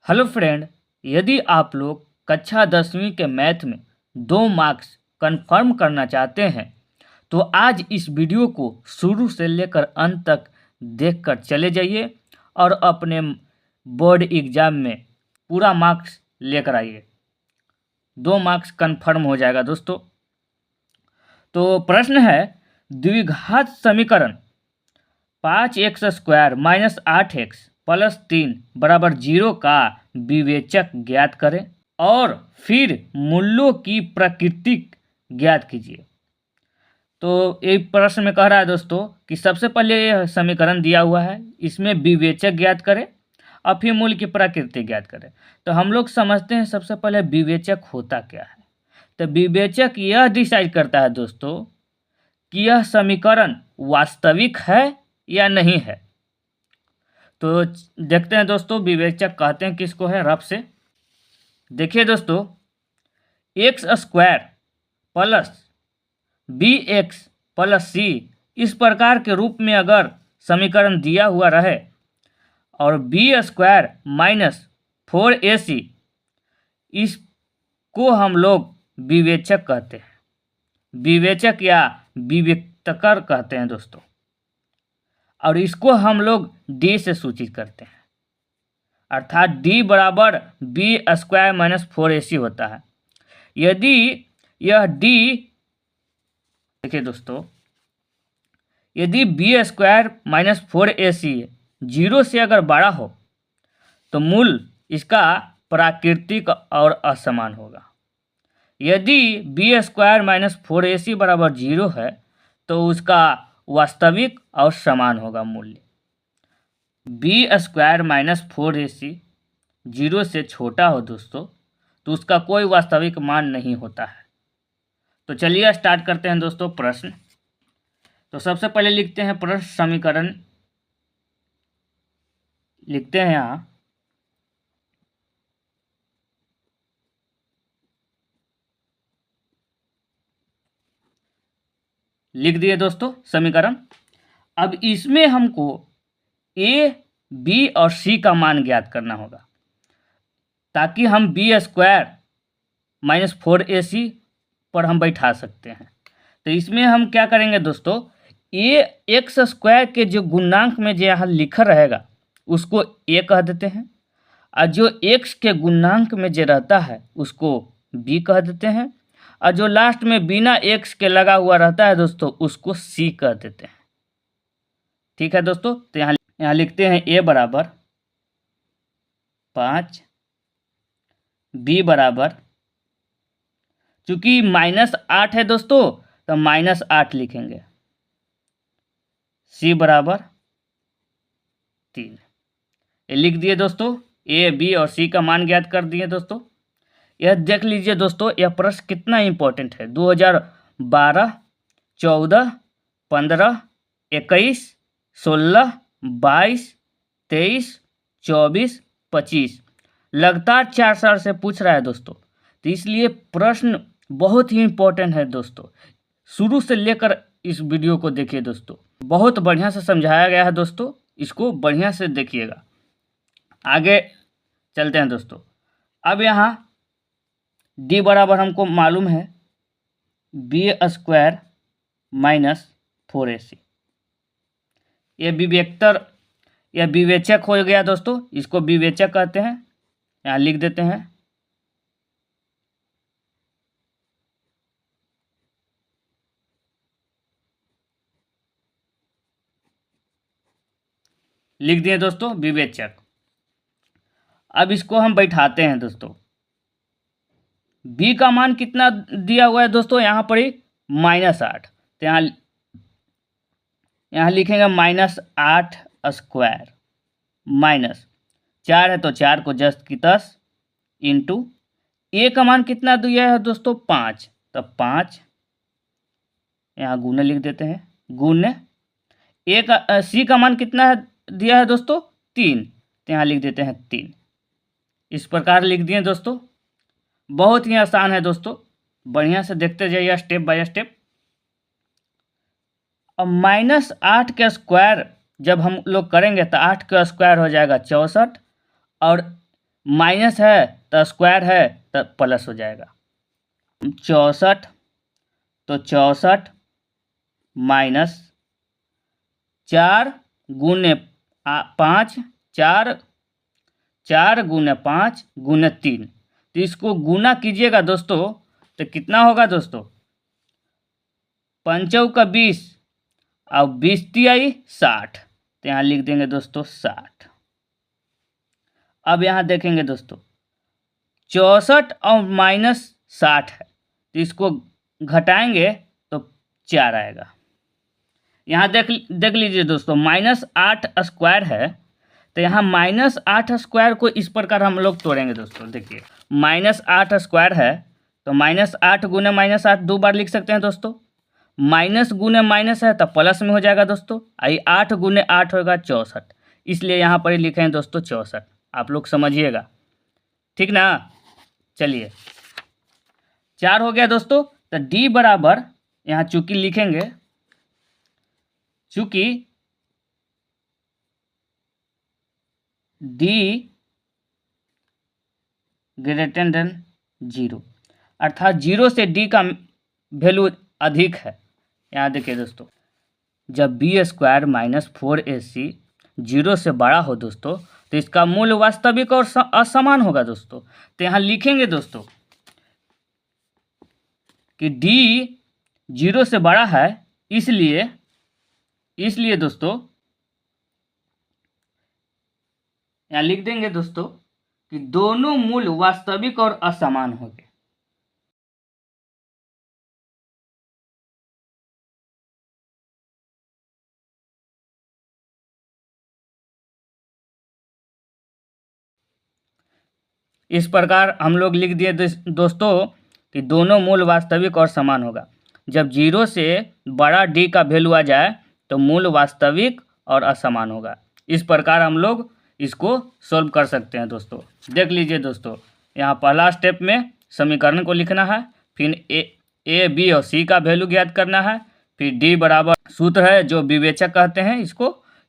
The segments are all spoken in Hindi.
हेलो फ्रेंड, यदि आप लोग कक्षा 10वीं के मैथ में 2 मार्क्स कंफर्म करना चाहते हैं तो आज इस वीडियो को शुरू से लेकर अंत तक देखकर चले जाइए और अपने बोर्ड एग्ज़ाम में पूरा मार्क्स लेकर आइए। 2 मार्क्स कंफर्म हो जाएगा दोस्तों। तो प्रश्न है, द्विघात समीकरण 5x² - 8x + 3 = 0 का विवेचक ज्ञात करें और फिर मूल्यों की प्रकृति ज्ञात कीजिए। तो एक प्रश्न में कह रहा है दोस्तों कि सबसे पहले यह समीकरण दिया हुआ है, इसमें विवेचक ज्ञात करें और फिर मूल्य की प्रकृति ज्ञात करें। तो हम लोग समझते हैं सबसे पहले विवेचक होता क्या है। तो विवेचक यह डिसाइड करता है दोस्तों कि यह समीकरण वास्तविक है या नहीं है। तो देखते हैं दोस्तों, विवेचक कहते हैं किसको है रफ से। देखिए दोस्तों, x² + bx + c इस प्रकार के रूप में अगर समीकरण दिया हुआ रहे और b² - 4ac इसको हम लोग विवेचक कहते हैं, विवेचक या विवेक्तकर कहते हैं दोस्तों, और इसको हम लोग d से सूचित करते हैं, अर्थात d बराबर b² - 4ac होता है। यदि यह d, देखिए दोस्तों, यदि b² - 4ac 0 से अगर बड़ा हो तो मूल इसका प्राकृतिक और असमान होगा। यदि b² - 4ac बराबर 0 है तो उसका वास्तविक और समान होगा मूल्य। b² - 4ac 0 से छोटा हो दोस्तों तो उसका कोई वास्तविक मान नहीं होता है। तो चलिए स्टार्ट करते हैं दोस्तों प्रश्न। तो सबसे पहले लिखते हैं प्रश्न समीकरण, लिखते हैं यहाँ लिख दिए दोस्तों समीकरण। अब इसमें हमको a, b और c का मान ज्ञात करना होगा ताकि हम b² - 4ac पर हम बैठा सकते हैं। तो इसमें हम क्या करेंगे दोस्तों, x² के जो गुणांक में जो यहाँ लिखा रहेगा उसको a कह देते हैं, और जो x के गुणांक में जो रहता है उसको b कह देते हैं, और जो लास्ट में बिना x के लगा हुआ रहता है दोस्तों उसको c कह देते हैं। ठीक है दोस्तों, तो यहाँ लिखते हैं a बराबर 5, b बराबर, चूंकि -8 है दोस्तों तो -8 लिखेंगे, c बराबर 3। ये लिख दिए दोस्तों, a, b और c का मान ज्ञात कर दिए दोस्तों। यह देख लीजिए दोस्तों, यह प्रश्न कितना इंपॉर्टेंट है। 2012, 14, 15, 21, 16, 22, 23, 24, 25 लगातार 4 साल से पूछ रहा है दोस्तों। तो इसलिए प्रश्न बहुत ही इंपॉर्टेंट है दोस्तों। शुरू से लेकर इस वीडियो को देखिए दोस्तों, बहुत बढ़िया से समझाया गया है दोस्तों, इसको बढ़िया से देखिएगा। आगे चलते हैं दोस्तों। अब यहाँ d बराबर हमको मालूम है b² - 4ac, यह विवेचक हो गया दोस्तों, इसको विवेचक कहते हैं। यहाँ लिख देते हैं लिख दिए दोस्तों विवेचक। अब इसको हम बैठाते हैं दोस्तों। b का मान कितना दिया हुआ है दोस्तों, यहाँ पर ही -8, तो यहाँ लिखेंगे -8² माइनस 4 है तो 4 को जस्ट की 10 इंटू a का मान कितना दिया है दोस्तों 5, तो 5 यहाँ गुने लिख देते हैं, गुने c का मान कितना दिया है दोस्तों 3, तो यहाँ लिख देते हैं 3। इस प्रकार लिख दिए दोस्तों। बहुत ही आसान है दोस्तों, बढ़िया से देखते जाइए स्टेप बाय स्टेप। अब -8 के स्क्वायर जब हम लोग करेंगे तो 8 का स्क्वायर हो जाएगा 64, और माइनस है तो स्क्वायर है तो प्लस हो जाएगा। 64, तो 64 माइनस 4 गुने 5, 4 गुने 5 गुने 3, तो इसको गुना कीजिएगा दोस्तों तो कितना होगा दोस्तों, 5 का 20 और 20 तिहाई 60, तो यहाँ लिख देंगे दोस्तों 60। अब यहाँ देखेंगे दोस्तों 64 और माइनस 60 है, तो इसको घटाएंगे तो 4 आएगा। यहाँ देख लीजिए दोस्तों, -8 स्क्वायर है, तो यहाँ -8 स्क्वायर को इस प्रकार हम लोग तोड़ेंगे दोस्तों। देखिए -8 स्क्वायर है तो -8 गुने -8 दो बार लिख सकते हैं दोस्तों। माइनस गुने माइनस है तो प्लस में हो जाएगा दोस्तों। आई 8 गुने 8 होगा 64, इसलिए यहाँ पर ही लिखे हैं दोस्तों 64। आप लोग समझिएगा, ठीक ना। चलिए 4 हो गया दोस्तों, तो डी बराबर यहाँ चूंकि लिखेंगे, चूंकि डी ग्रेटर देन 0, अर्थात 0 से डी का वैल्यू अधिक है। यहाँ देखिए दोस्तों, जब बी स्क्वायर माइनस 4ac 0 से बड़ा हो दोस्तों, तो इसका मूल वास्तविक और असमान होगा दोस्तों। तो यहाँ लिखेंगे दोस्तों कि डी 0 से बड़ा है, इसलिए दोस्तों यहाँ लिख देंगे दोस्तों कि दोनों मूल वास्तविक और असमान होंगे। इस प्रकार हम लोग लिख दिए दोस्तों कि दोनों मूल वास्तविक और समान होगा। जब 0 से बड़ा डी का वैल्यू आ जाए तो मूल वास्तविक और असमान होगा। इस प्रकार हम लोग इसको सॉल्व कर सकते हैं दोस्तों। देख लीजिए दोस्तों, यहाँ पहला स्टेप में समीकरण को लिखना है, फिर ए बी और सी का वैल्यू ज्ञात करना है, फिर डी बराबर सूत्र है जो विवेचक कहते हैं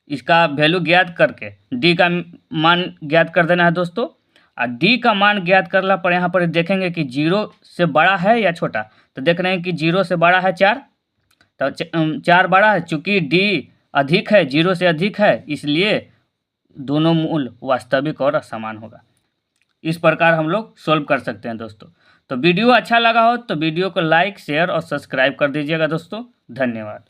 इसका वैल्यू ज्ञात करके डी का मान ज्ञात कर देना है दोस्तों। और डी का मान ज्ञात करने पर यहाँ पर देखेंगे कि 0 से बड़ा है या छोटा, तो देख रहे हैं कि 0 से बड़ा है 4, तो 4 बड़ा है। चूँकि डी अधिक है, 0 से अधिक है, इसलिए दोनों मूल वास्तविक और असमान होगा। इस प्रकार हम लोग सॉल्व कर सकते हैं दोस्तों। तो वीडियो अच्छा लगा हो तो वीडियो को लाइक, शेयर और सब्सक्राइब कर दीजिएगा दोस्तों। धन्यवाद।